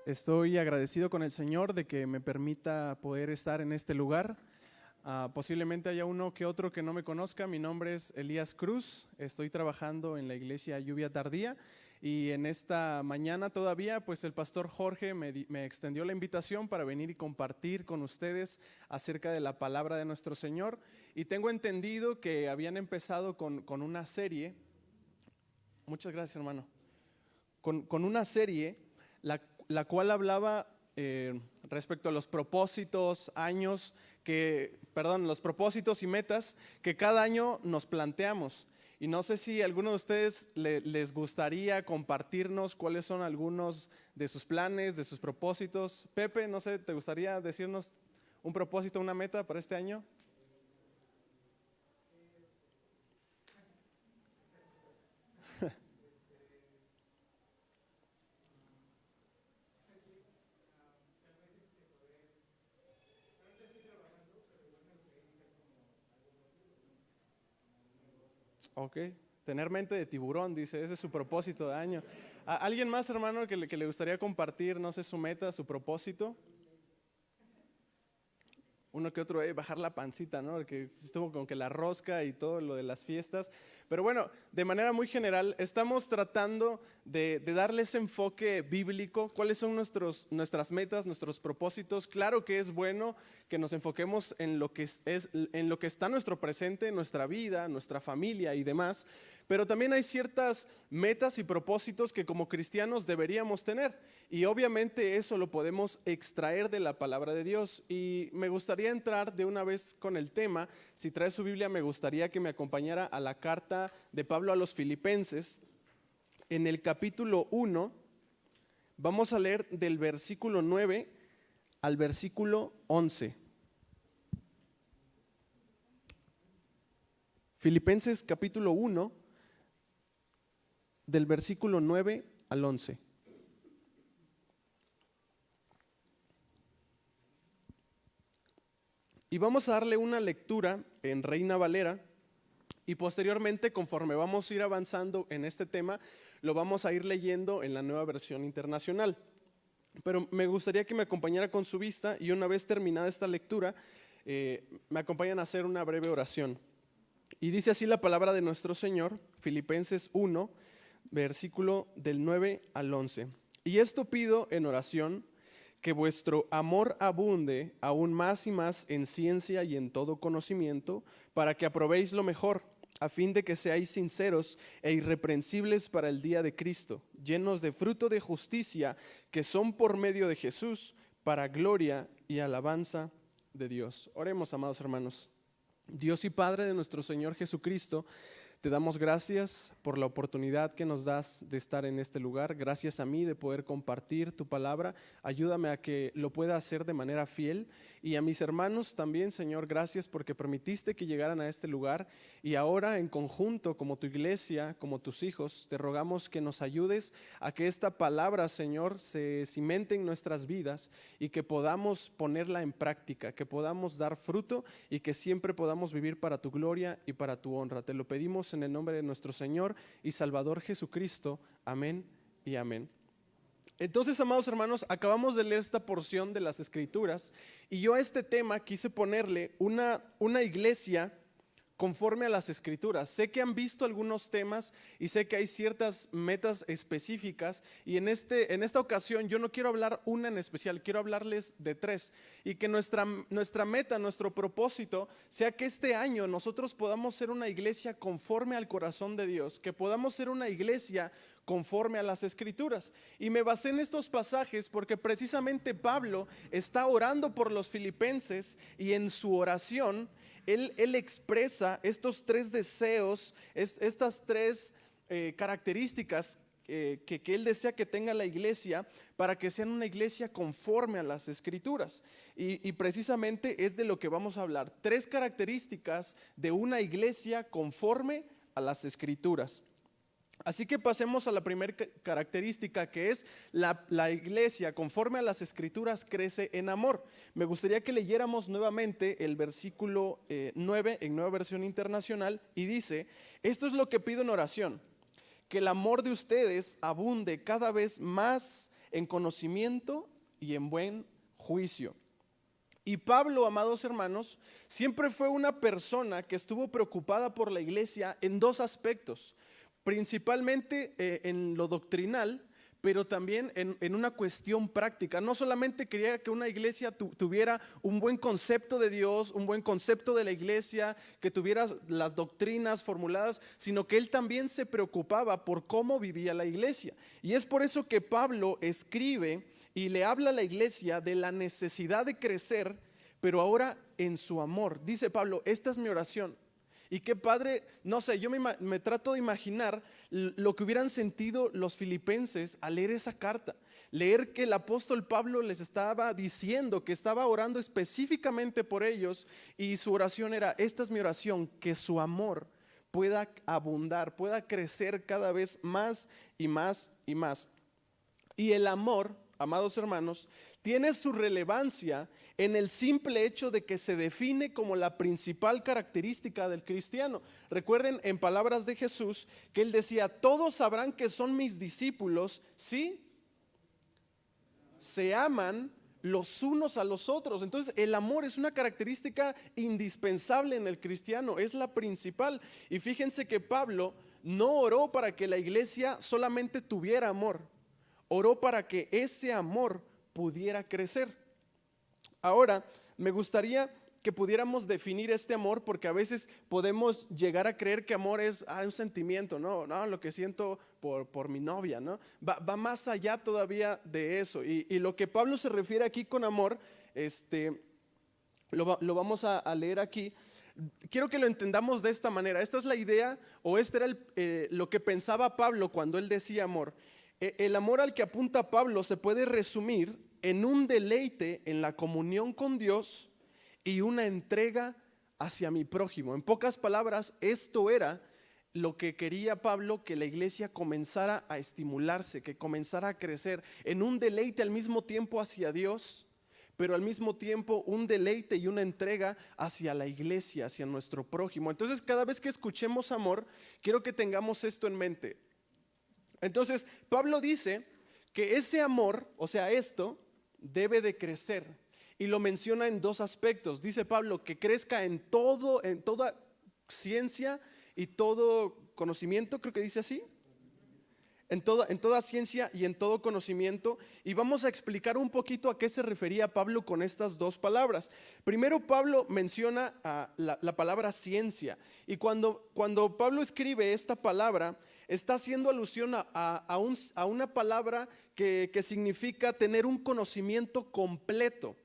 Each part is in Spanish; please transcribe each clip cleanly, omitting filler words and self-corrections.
Estoy agradecido con el Señor de que me permita poder estar en este lugar. Posiblemente haya uno que otro que no me conozca. Mi nombre es Elías Cruz. Estoy trabajando en la iglesia Lluvia Tardía y en esta mañana todavía, pues el pastor Jorge me extendió la invitación para venir y compartir con ustedes acerca de la palabra de nuestro Señor. Y tengo entendido que habían empezado con una serie. Muchas gracias, hermano. Con una serie, la cual hablaba respecto a los propósitos, los propósitos y metas que cada año nos planteamos. Y no sé si a alguno de ustedes les gustaría compartirnos cuáles son algunos de sus planes, de sus propósitos. Pepe, no sé, ¿te gustaría decirnos un propósito, una meta para este año? Ok, tener mente de tiburón, dice, ese es su propósito de año. ¿Alguien más, hermano, que le gustaría compartir, no sé, su meta, su propósito? Uno que otro, bajar la pancita, ¿no? Porque estuvo con que la rosca y todo lo de las fiestas. Pero bueno, de manera muy general, estamos tratando de darle ese enfoque bíblico. ¿Cuáles son nuestras metas, nuestros propósitos? Claro que es bueno que nos enfoquemos en lo que en lo que está nuestro presente, nuestra vida, nuestra familia y demás. Pero también hay ciertas metas y propósitos que como cristianos deberíamos tener. Y obviamente eso lo podemos extraer de la palabra de Dios. Y me gustaría entrar de una vez con el tema. Si trae su Biblia, me gustaría que me acompañara a la carta de Pablo a los Filipenses. En el capítulo 1, vamos a leer del versículo 9 al versículo 11. Filipenses capítulo 1, del versículo 9 al 11. Y vamos a darle una lectura en Reina Valera y posteriormente, conforme vamos a ir avanzando en este tema, lo vamos a ir leyendo en la Nueva Versión Internacional. Pero me gustaría que me acompañara con su vista y una vez terminada esta lectura, me acompañan a hacer una breve oración. Y dice así la palabra de nuestro Señor, Filipenses 1, versículo del 9 al 11. Y esto pido en oración, que vuestro amor abunde aún más y más en ciencia y en todo conocimiento, para que aprobéis lo mejor, a fin de que seáis sinceros e irreprensibles para el día de Cristo, llenos de fruto de justicia, que son por medio de Jesús, para gloria y alabanza de Dios. Oremos, amados hermanos. Dios y Padre de nuestro Señor Jesucristo, te damos gracias por la oportunidad que nos das de estar en este lugar. Gracias a mí de poder compartir tu palabra. Ayúdame a que lo pueda hacer de manera fiel. Y a mis hermanos también, Señor, gracias porque permitiste que llegaran a este lugar. Y ahora en conjunto, como tu iglesia, como tus hijos, te rogamos que nos ayudes a que esta palabra, Señor, se cimente en nuestras vidas y que podamos ponerla en práctica, que podamos dar fruto y que siempre podamos vivir para tu gloria y para tu honra. Te lo pedimos en el nombre de nuestro Señor y Salvador Jesucristo. Amén y amén. Entonces, amados hermanos, acabamos de leer esta porción de las Escrituras y yo a este tema quise ponerle una iglesia conforme a las Escrituras. Sé que han visto algunos temas y sé que hay ciertas metas específicas y en esta ocasión yo no quiero hablar una en especial, quiero hablarles de tres y que nuestra meta, nuestro propósito sea que este año nosotros podamos ser una iglesia conforme al corazón de Dios, que podamos ser una iglesia conforme a las Escrituras. Y me basé en estos pasajes porque precisamente Pablo está orando por los filipenses y en su oración él expresa estos tres deseos, estas tres características que él desea que tenga la iglesia para que sean una iglesia conforme a las Escrituras. Y precisamente es de lo que vamos a hablar. Tres características de una iglesia conforme a las Escrituras. Así que pasemos a la primera característica, que es la iglesia conforme a las Escrituras crece en amor. Me gustaría que leyéramos nuevamente el versículo 9 en Nueva Versión Internacional y dice: esto es lo que pido en oración, que el amor de ustedes abunde cada vez más en conocimiento y en buen juicio. Y Pablo, amados hermanos, siempre fue una persona que estuvo preocupada por la iglesia en dos aspectos, principalmente en lo doctrinal, pero también en una cuestión práctica. No solamente quería que una iglesia tuviera un buen concepto de Dios, un buen concepto de la iglesia, que tuviera las doctrinas formuladas, sino que él también se preocupaba por cómo vivía la iglesia. Y es por eso que Pablo escribe y le habla a la iglesia de la necesidad de crecer, pero ahora en su amor. Dice Pablo, esta es mi oración. Y qué padre, no sé, yo me trato de imaginar lo que hubieran sentido los filipenses al leer esa carta. Leer que el apóstol Pablo les estaba diciendo que estaba orando específicamente por ellos, y su oración era, esta es mi oración, que su amor pueda abundar, pueda crecer cada vez más y más y más. Y el amor, amados hermanos, tiene su relevancia en el simple hecho de que se define como la principal característica del cristiano. Recuerden en palabras de Jesús que él decía, todos sabrán que son mis discípulos si se aman los unos a los otros. Entonces el amor es una característica indispensable en el cristiano, es la principal. Y fíjense que Pablo no oró para que la iglesia solamente tuviera amor, oró para que ese amor pudiera crecer. Ahora, me gustaría que pudiéramos definir este amor, porque a veces podemos llegar a creer que amor es un sentimiento, no, lo que siento por mi novia, ¿no? Va más allá todavía de eso. Y lo que Pablo se refiere aquí con amor, lo vamos a leer aquí. Quiero que lo entendamos de esta manera. Esta es la idea, o este era lo que pensaba Pablo cuando él decía amor. El amor al que apunta Pablo se puede resumir en un deleite en la comunión con Dios y una entrega hacia mi prójimo. En pocas palabras, esto era lo que quería Pablo, que la iglesia comenzara a estimularse, que comenzara a crecer en un deleite al mismo tiempo hacia Dios, pero al mismo tiempo un deleite y una entrega hacia la iglesia, hacia nuestro prójimo. Entonces, cada vez que escuchemos amor, quiero que tengamos esto en mente. Entonces, Pablo dice que ese amor, o sea, esto debe de crecer, y lo menciona en dos aspectos. Dice Pablo que crezca en toda ciencia y todo conocimiento, creo que dice así, en toda ciencia y en todo conocimiento. Y vamos a explicar un poquito a qué se refería Pablo con estas dos palabras. Primero, Pablo menciona la palabra ciencia, y cuando Pablo escribe esta palabra, está haciendo alusión a una palabra que significa tener un conocimiento completo.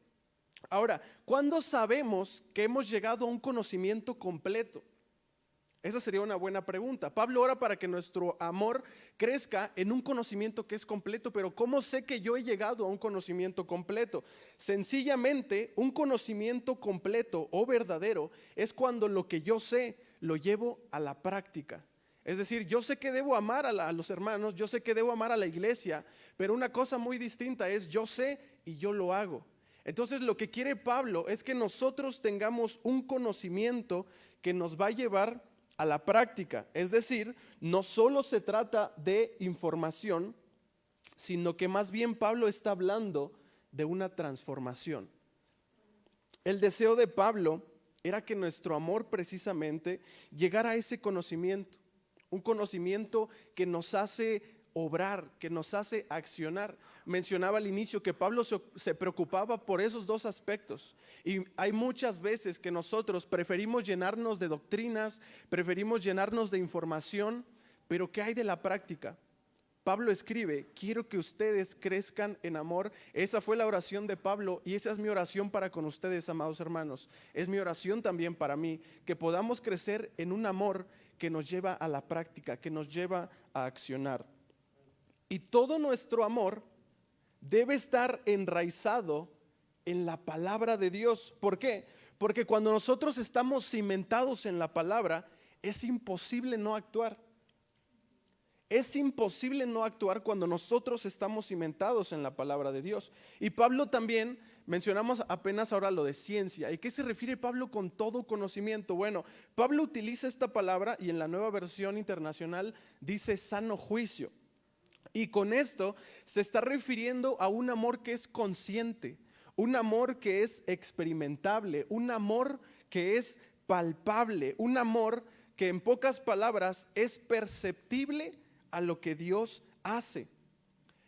Ahora, ¿cuándo sabemos que hemos llegado a un conocimiento completo? Esa sería una buena pregunta. Pablo ora para que nuestro amor crezca en un conocimiento que es completo, pero ¿cómo sé que yo he llegado a un conocimiento completo? Sencillamente, un conocimiento completo o verdadero es cuando lo que yo sé lo llevo a la práctica. Es decir, yo sé que debo amar a los hermanos, yo sé que debo amar a la iglesia, pero una cosa muy distinta es yo sé y yo lo hago. Entonces lo que quiere Pablo es que nosotros tengamos un conocimiento que nos va a llevar a la práctica. Es decir, no solo se trata de información, sino que más bien Pablo está hablando de una transformación. El deseo de Pablo era que nuestro amor precisamente llegara a ese conocimiento. Un conocimiento que nos hace obrar, que nos hace accionar. Mencionaba al inicio que Pablo se preocupaba por esos dos aspectos. Y hay muchas veces que nosotros preferimos llenarnos de doctrinas, preferimos llenarnos de información, pero ¿qué hay de la práctica? Pablo escribe, quiero que ustedes crezcan en amor. Esa fue la oración de Pablo, y esa es mi oración para con ustedes, amados hermanos. Es mi oración también para mí, que podamos crecer en un amor que nos lleva a la práctica, que nos lleva a accionar. Y todo nuestro amor debe estar enraizado en la palabra de Dios. ¿Por qué? Porque cuando nosotros estamos cimentados en la palabra, es imposible no actuar. Es imposible no actuar cuando nosotros estamos cimentados en la palabra de Dios. Y Pablo también, mencionamos apenas ahora lo de ciencia. ¿Y qué se refiere Pablo con todo conocimiento? Bueno, Pablo utiliza esta palabra, y en la Nueva Versión Internacional dice sano juicio. Y con esto se está refiriendo a un amor que es consciente, un amor que es experimentable, un amor que es palpable, un amor que en pocas palabras es perceptible a lo que Dios hace.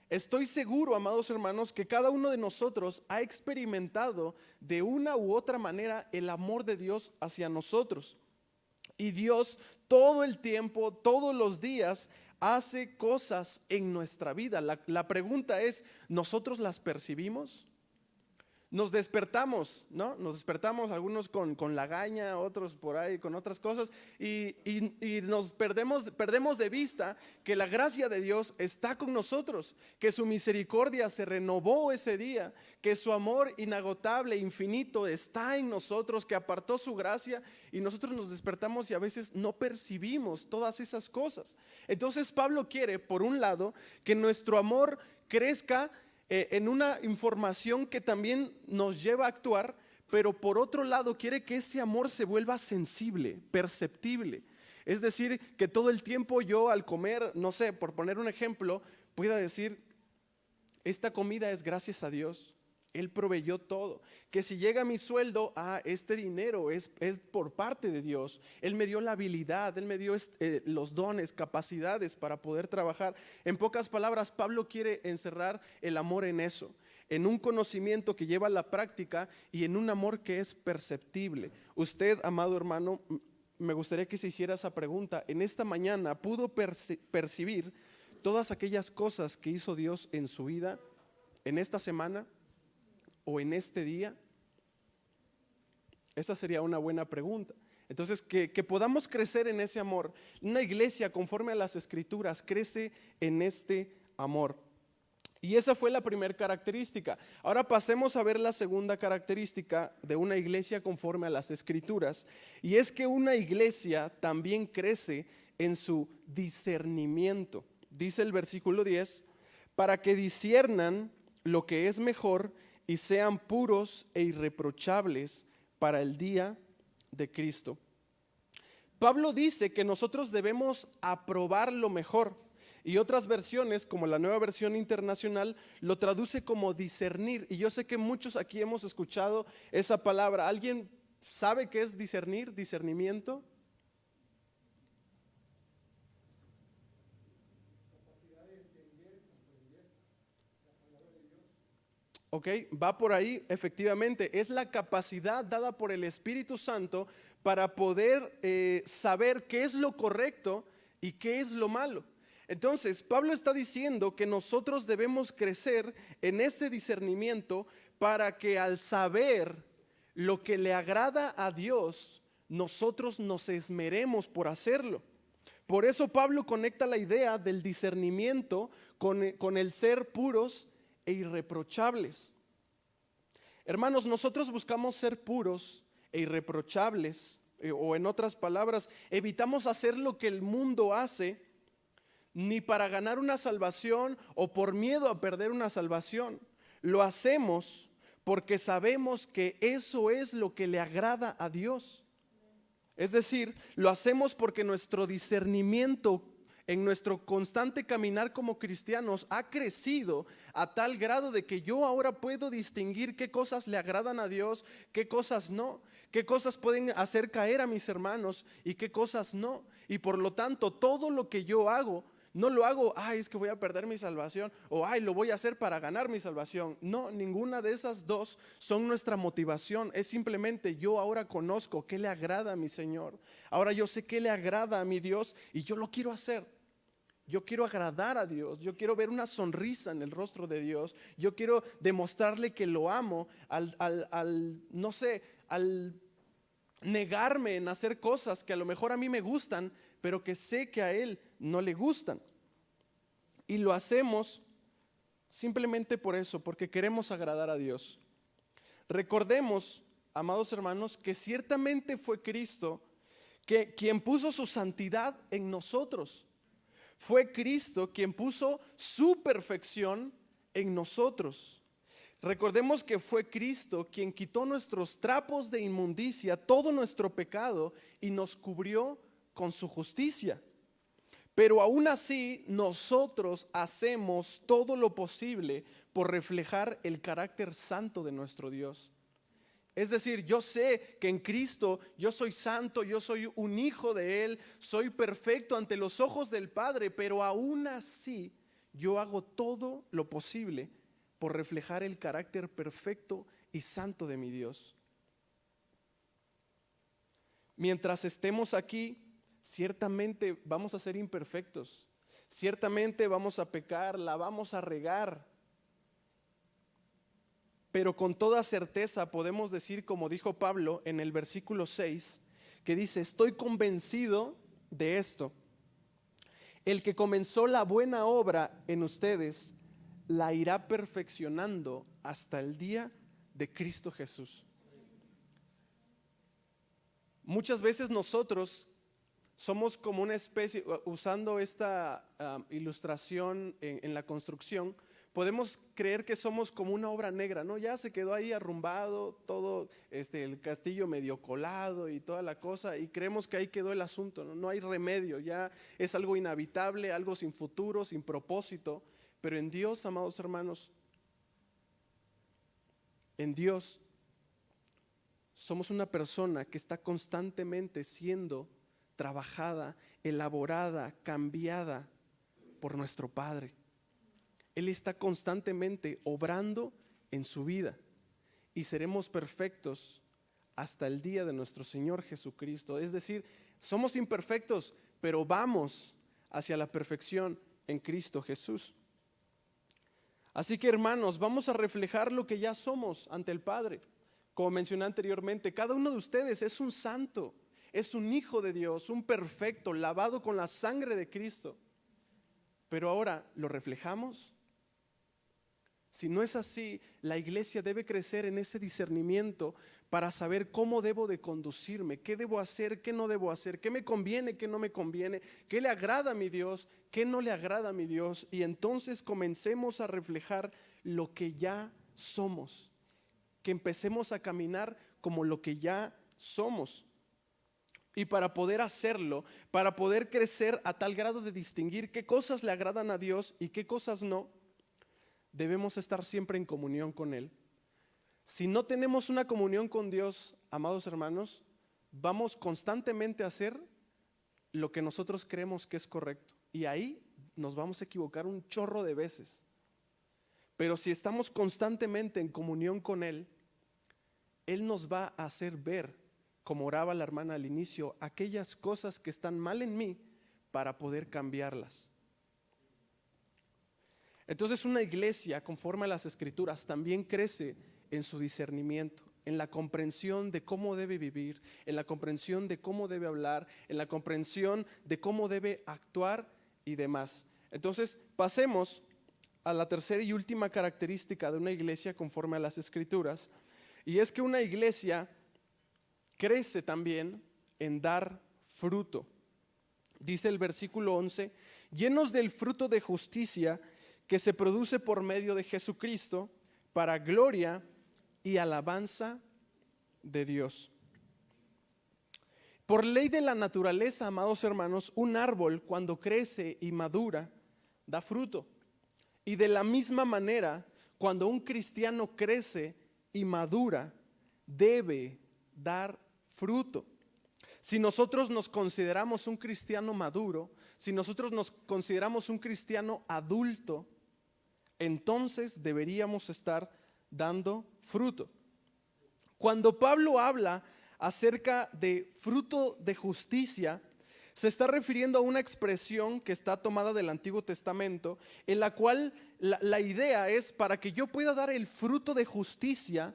Estoy seguro, amados hermanos, que cada uno de nosotros ha experimentado de una u otra manera el amor de Dios hacia nosotros. Y Dios todo el tiempo, todos los días, hace cosas en nuestra vida. La pregunta es, ¿nosotros las percibimos? Nos despertamos, ¿no? Nos despertamos algunos con lagaña, otros por ahí con otras cosas y nos perdemos de vista que la gracia de Dios está con nosotros, que su misericordia se renovó ese día, que su amor inagotable, infinito está en nosotros, que apartó su gracia y nosotros nos despertamos y a veces no percibimos todas esas cosas. Entonces Pablo quiere, por un lado, que nuestro amor crezca en una información que también nos lleva a actuar, pero por otro lado quiere que ese amor se vuelva sensible, perceptible. Es decir, que todo el tiempo yo al comer, no sé, por poner un ejemplo, pueda decir, esta comida es gracias a Dios. Él proveyó todo, que si llega mi sueldo, este dinero es por parte de Dios. Él me dio la habilidad, Él me dio los dones, capacidades para poder trabajar. En pocas palabras, Pablo quiere encerrar el amor en eso, en un conocimiento que lleva a la práctica y en un amor que es perceptible. Usted, amado hermano, me gustaría que se hiciera esa pregunta. En esta mañana, ¿pudo percibir todas aquellas cosas que hizo Dios en su vida, en esta semana o en este día? Esa sería una buena pregunta. Entonces, que podamos crecer en ese amor. Una iglesia conforme a las Escrituras crece en este amor. Y esa fue la primera característica. Ahora pasemos a ver la segunda característica de una iglesia conforme a las Escrituras. Y es que una iglesia también crece en su discernimiento. Dice el versículo 10, para que disciernan lo que es mejor y sean puros e irreprochables para el día de Cristo. Pablo dice que nosotros debemos aprobar lo mejor, y otras versiones, como la Nueva Versión Internacional, lo traduce como discernir. Y yo sé que muchos aquí hemos escuchado esa palabra. ¿Alguien sabe qué es discernir, discernimiento? Ok, va por ahí, efectivamente, es la capacidad dada por el Espíritu Santo para poder saber qué es lo correcto y qué es lo malo. Entonces, Pablo está diciendo que nosotros debemos crecer en ese discernimiento para que al saber lo que le agrada a Dios, nosotros nos esmeremos por hacerlo. Por eso Pablo conecta la idea del discernimiento con el ser puros e irreprochables. Hermanos, nosotros buscamos ser puros e irreprochables, o en otras palabras, evitamos hacer lo que el mundo hace, ni para ganar una salvación o por miedo a perder una salvación. Lo hacemos porque sabemos que eso es lo que le agrada a Dios. Es decir, lo hacemos porque nuestro discernimiento en nuestro constante caminar como cristianos ha crecido a tal grado de que yo ahora puedo distinguir qué cosas le agradan a Dios, qué cosas no, qué cosas pueden hacer caer a mis hermanos y qué cosas no. Y por lo tanto, todo lo que yo hago, no lo hago, es que voy a perder mi salvación, o lo voy a hacer para ganar mi salvación. No, ninguna de esas dos son nuestra motivación. Es simplemente yo ahora conozco qué le agrada a mi Señor. Ahora yo sé qué le agrada a mi Dios y yo lo quiero hacer. Yo quiero agradar a Dios, yo quiero ver una sonrisa en el rostro de Dios, yo quiero demostrarle que lo amo al negarme en hacer cosas que a lo mejor a mí me gustan, pero que sé que a Él no le gustan. Y lo hacemos simplemente por eso, porque queremos agradar a Dios. Recordemos, amados hermanos, que ciertamente fue Cristo quien puso su santidad en nosotros. Fue Cristo quien puso su perfección en nosotros. Recordemos que fue Cristo quien quitó nuestros trapos de inmundicia, todo nuestro pecado, y nos cubrió con su justicia. Pero aún así, nosotros hacemos todo lo posible por reflejar el carácter santo de nuestro Dios. Es decir, yo sé que en Cristo yo soy santo, yo soy un hijo de Él, soy perfecto ante los ojos del Padre, pero aún así yo hago todo lo posible por reflejar el carácter perfecto y santo de mi Dios. Mientras estemos aquí, ciertamente vamos a ser imperfectos, ciertamente vamos a pecar, la vamos a regar, pero con toda certeza podemos decir, como dijo Pablo en el versículo 6, que dice: estoy convencido de esto, el que comenzó la buena obra en ustedes, la irá perfeccionando hasta el día de Cristo Jesús. Muchas veces nosotros somos como una especie, usando esta ilustración en la construcción, podemos creer que somos como una obra negra, ¿no? Ya se quedó ahí arrumbado, todo el castillo medio colado y toda la cosa, y creemos que ahí quedó el asunto, ¿no? No hay remedio, ya es algo inhabitable, algo sin futuro, sin propósito. Pero en Dios, amados hermanos, en Dios somos una persona que está constantemente siendo trabajada, elaborada, cambiada por nuestro Padre. Él está constantemente obrando en su vida y seremos perfectos hasta el día de nuestro Señor Jesucristo. Es decir, somos imperfectos, pero vamos hacia la perfección en Cristo Jesús. Así que, hermanos, vamos a reflejar lo que ya somos ante el Padre. Como mencioné anteriormente, cada uno de ustedes es un santo, es un hijo de Dios, un perfecto, lavado con la sangre de Cristo. Pero ahora, ¿lo reflejamos? Si no es así, la iglesia debe crecer en ese discernimiento para saber cómo debo de conducirme, qué debo hacer, qué no debo hacer, qué me conviene, qué no me conviene, qué le agrada a mi Dios, qué no le agrada a mi Dios. Y entonces comencemos a reflejar lo que ya somos, que empecemos a caminar como lo que ya somos. Y para poder hacerlo, para poder crecer a tal grado de distinguir qué cosas le agradan a Dios y qué cosas no, debemos estar siempre en comunión con Él. Si no tenemos una comunión con Dios, amados hermanos, vamos constantemente a hacer lo que nosotros creemos que es correcto. Y ahí nos vamos a equivocar un chorro de veces. Pero si estamos constantemente en comunión con Él, Él nos va a hacer ver, como oraba la hermana al inicio, aquellas cosas que están mal en mí para poder cambiarlas. Entonces una iglesia conforme a las Escrituras también crece en su discernimiento, en la comprensión de cómo debe vivir, en la comprensión de cómo debe hablar, en la comprensión de cómo debe actuar y demás. Entonces pasemos a la tercera y última característica de una iglesia conforme a las Escrituras, y es que una iglesia crece también en dar fruto. Dice el versículo 11: llenos del fruto de justicia que se produce por medio de Jesucristo, para gloria y alabanza de Dios. Por ley de la naturaleza, amados hermanos, un árbol cuando crece y madura, da fruto. Y de la misma manera, cuando un cristiano crece y madura, debe dar fruto. Si nosotros nos consideramos un cristiano maduro, si nosotros nos consideramos un cristiano adulto, entonces deberíamos estar dando fruto. Cuando Pablo habla acerca de fruto de justicia, se está refiriendo a una expresión que está tomada del Antiguo Testamento, en la cual la idea es: para que yo pueda dar el fruto de justicia,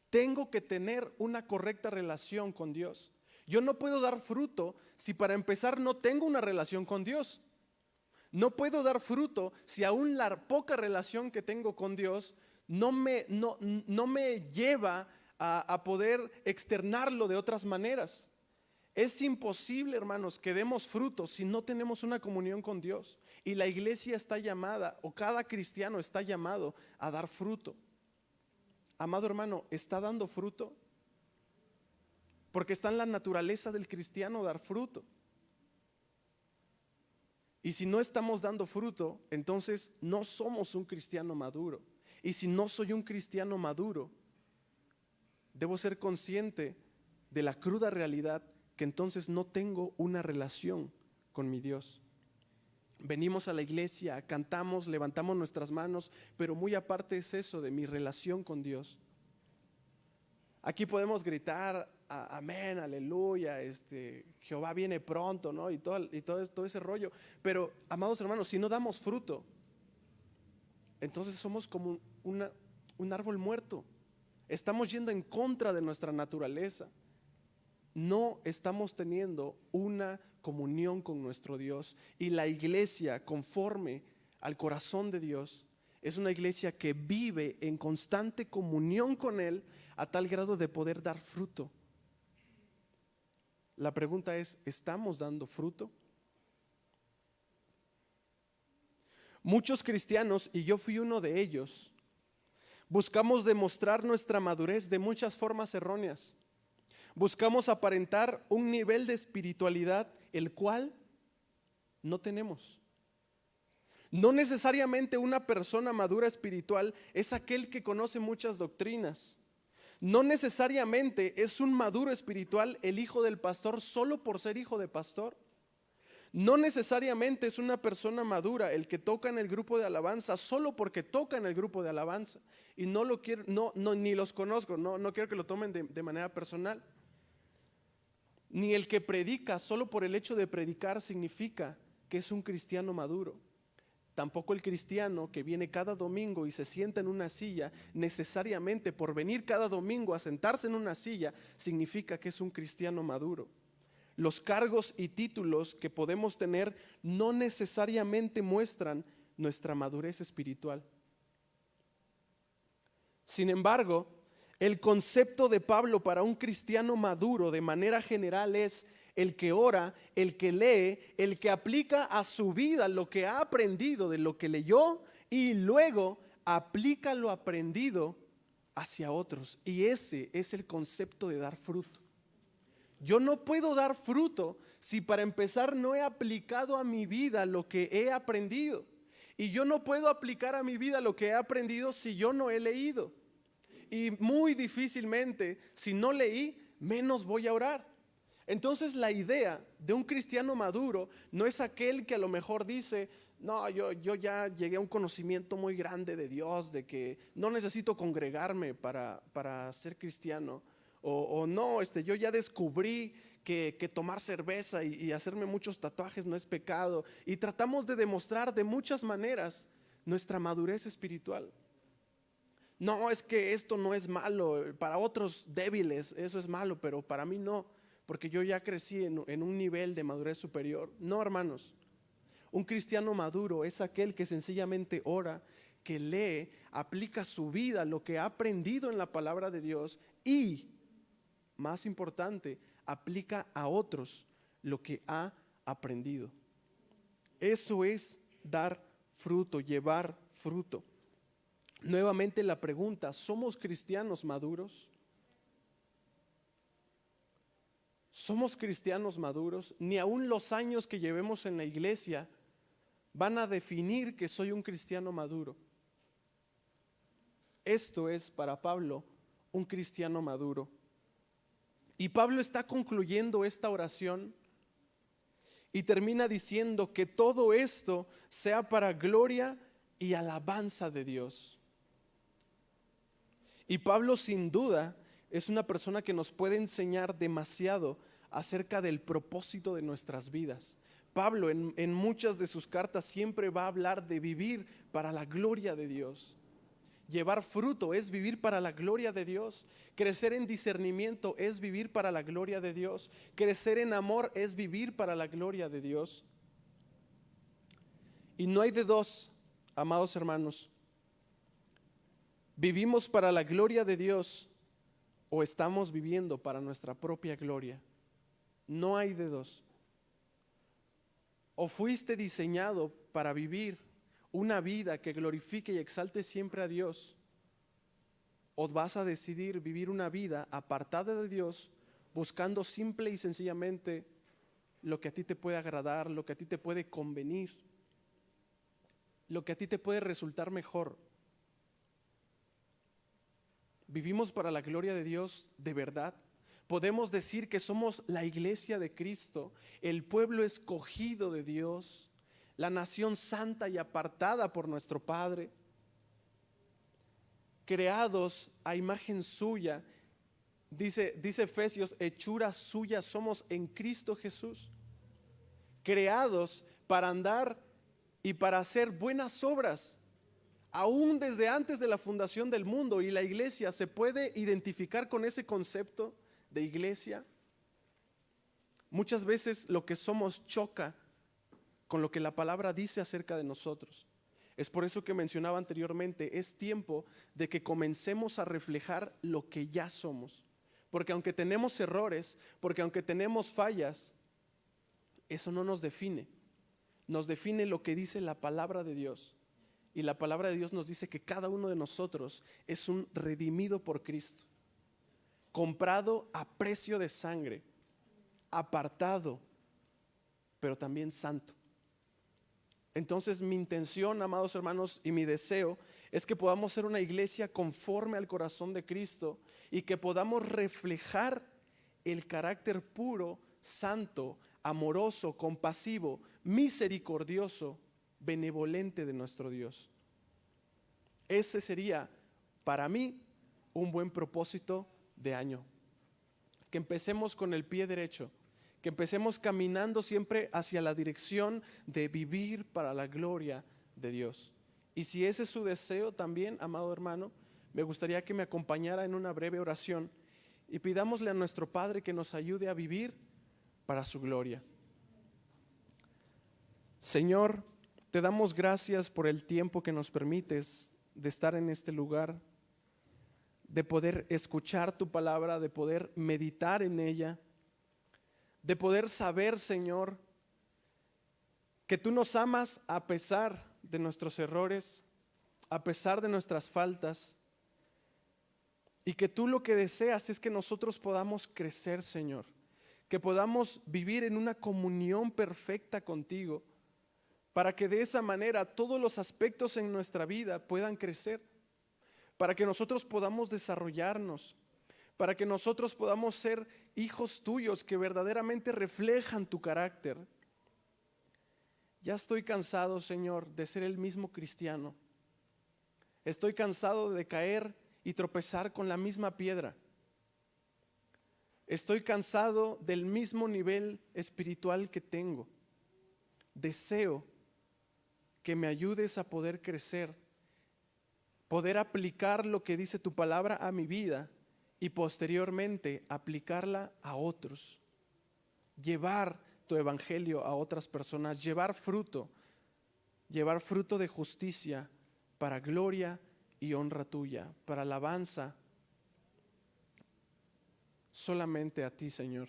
tengo que tener una correcta relación con Dios. Yo no puedo dar fruto si para empezar no tengo una relación con Dios. No puedo dar fruto si aún la poca relación que tengo con Dios no me lleva a poder externarlo de otras maneras. Es imposible, hermanos, que demos fruto si no tenemos una comunión con Dios. Y la iglesia está llamada, o cada cristiano está llamado a dar fruto. Amado hermano, ¿está dando fruto? Porque está en la naturaleza del cristiano dar fruto. Y si no estamos dando fruto, entonces no somos un cristiano maduro. Y si no soy un cristiano maduro, debo ser consciente de la cruda realidad que entonces no tengo una relación con mi Dios. Venimos a la iglesia, cantamos, levantamos nuestras manos, pero muy aparte es eso de mi relación con Dios. Aquí podemos gritar amén, aleluya, Jehová viene pronto, ¿no? Y todo ese rollo. Pero, amados hermanos, si no damos fruto, entonces somos como un árbol muerto. Estamos yendo en contra de nuestra naturaleza. No estamos teniendo una comunión con nuestro Dios. Y la iglesia, conforme al corazón de Dios, es una iglesia que vive en constante comunión con Él a tal grado de poder dar fruto. La pregunta es, ¿estamos dando fruto? Muchos cristianos, y yo fui uno de ellos, buscamos demostrar nuestra madurez de muchas formas erróneas. Buscamos aparentar un nivel de espiritualidad el cual no tenemos. No necesariamente una persona madura espiritual es aquel que conoce muchas doctrinas. No necesariamente es un maduro espiritual el hijo del pastor solo por ser hijo de pastor. No necesariamente es una persona madura el que toca en el grupo de alabanza solo porque toca en el grupo de alabanza. Y no lo quiero, ni los conozco, no quiero que lo tomen de manera personal. Ni el que predica solo por el hecho de predicar significa que es un cristiano maduro. Tampoco el cristiano que viene cada domingo y se sienta en una silla, necesariamente por venir cada domingo a sentarse en una silla, significa que es un cristiano maduro. Los cargos y títulos que podemos tener no necesariamente muestran nuestra madurez espiritual. Sin embargo, el concepto de Pablo para un cristiano maduro de manera general es el que ora, el que lee, el que aplica a su vida lo que ha aprendido de lo que leyó y luego aplica lo aprendido hacia otros. Y ese es el concepto de dar fruto. Yo no puedo dar fruto si para empezar no he aplicado a mi vida lo que he aprendido. Y yo no puedo aplicar a mi vida lo que he aprendido si yo no he leído. Y muy difícilmente, si no leí, menos voy a orar. Entonces la idea de un cristiano maduro no es aquel que a lo mejor dice, no, yo ya llegué a un conocimiento muy grande de Dios, de que no necesito congregarme para ser cristiano. O no, yo ya descubrí que tomar cerveza y hacerme muchos tatuajes no es pecado. Y tratamos de demostrar de muchas maneras nuestra madurez espiritual. No, es que esto no es malo, para otros débiles eso es malo, pero para mí no, porque yo ya crecí en un nivel de madurez superior. No, hermanos, un cristiano maduro es aquel que sencillamente ora, que lee, aplica su vida, lo que ha aprendido en la palabra de Dios y, más importante, aplica a otros lo que ha aprendido. Eso es dar fruto, llevar fruto. Nuevamente la pregunta, ¿somos cristianos maduros? ¿Somos cristianos maduros? Ni aún los años que llevemos en la iglesia van a definir que soy un cristiano maduro. Esto es para Pablo un cristiano maduro. Y Pablo está concluyendo esta oración y termina diciendo que todo esto sea para gloria y alabanza de Dios. Y Pablo sin duda es una persona que nos puede enseñar demasiado acerca del propósito de nuestras vidas. Pablo en muchas de sus cartas siempre va a hablar de vivir para la gloria de Dios. Llevar fruto es vivir para la gloria de Dios. Crecer en discernimiento es vivir para la gloria de Dios. Crecer en amor es vivir para la gloria de Dios. Y no hay de dos, amados hermanos. ¿Vivimos para la gloria de Dios o estamos viviendo para nuestra propia gloria? No hay de dos. O fuiste diseñado para vivir una vida que glorifique y exalte siempre a Dios, o vas a decidir vivir una vida apartada de Dios, buscando simple y sencillamente lo que a ti te puede agradar, lo que a ti te puede convenir, lo que a ti te puede resultar mejor. ¿Vivimos para la gloria de Dios de verdad? ¿Podemos decir que somos la iglesia de Cristo, el pueblo escogido de Dios, la nación santa y apartada por nuestro Padre, creados a imagen suya? Dice Efesios, hechura suya somos en Cristo Jesús, creados para andar y para hacer buenas obras, aún desde antes de la fundación del mundo. Y la iglesia se puede identificar con ese concepto de iglesia. Muchas veces lo que somos choca con lo que la palabra dice acerca de nosotros. Es por eso que mencionaba anteriormente, es tiempo de que comencemos a reflejar lo que ya somos. Porque aunque tenemos errores, porque aunque tenemos fallas, eso no nos define. Nos define lo que dice la palabra de Dios. Y la palabra de Dios nos dice que cada uno de nosotros es un redimido por Cristo, comprado a precio de sangre, apartado, pero también santo. Entonces mi intención, amados hermanos, y mi deseo es que podamos ser una iglesia conforme al corazón de Cristo y que podamos reflejar el carácter puro, santo, amoroso, compasivo, misericordioso, benevolente de nuestro Dios. Ese sería para mí un buen propósito de año. Que empecemos con el pie derecho, que empecemos caminando siempre hacia la dirección de vivir para la gloria de Dios. Y si ese es su deseo también, amado hermano, me gustaría que me acompañara en una breve oración y pidámosle a nuestro Padre que nos ayude a vivir para su gloria. Señor, te damos gracias por el tiempo que nos permites de estar en este lugar, de poder escuchar tu palabra, de poder meditar en ella, de poder saber, Señor, que tú nos amas a pesar de nuestros errores, a pesar de nuestras faltas, y que tú lo que deseas es que nosotros podamos crecer, Señor, que podamos vivir en una comunión perfecta contigo, para que de esa manera todos los aspectos en nuestra vida puedan crecer, para que nosotros podamos desarrollarnos, para que nosotros podamos ser hijos tuyos que verdaderamente reflejan tu carácter. Ya estoy cansado, Señor, de ser el mismo cristiano. Estoy cansado de caer y tropezar con la misma piedra. Estoy cansado del mismo nivel espiritual que tengo. Deseo que me ayudes a poder crecer, poder aplicar lo que dice tu palabra a mi vida y posteriormente aplicarla a otros. Llevar tu evangelio a otras personas, llevar fruto de justicia para gloria y honra tuya, para alabanza solamente a ti, Señor.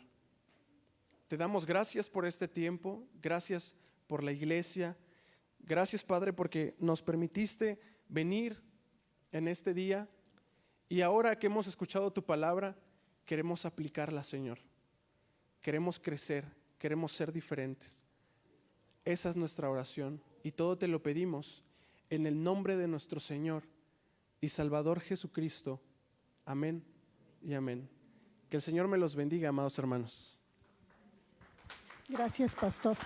Te damos gracias por este tiempo, gracias por la iglesia, gracias, Padre, porque nos permitiste venir en este día y ahora que hemos escuchado tu palabra, queremos aplicarla, Señor. Queremos crecer, queremos ser diferentes. Esa es nuestra oración y todo te lo pedimos en el nombre de nuestro Señor y Salvador Jesucristo. Amén y amén. Que el Señor me los bendiga, amados hermanos. Gracias, pastor.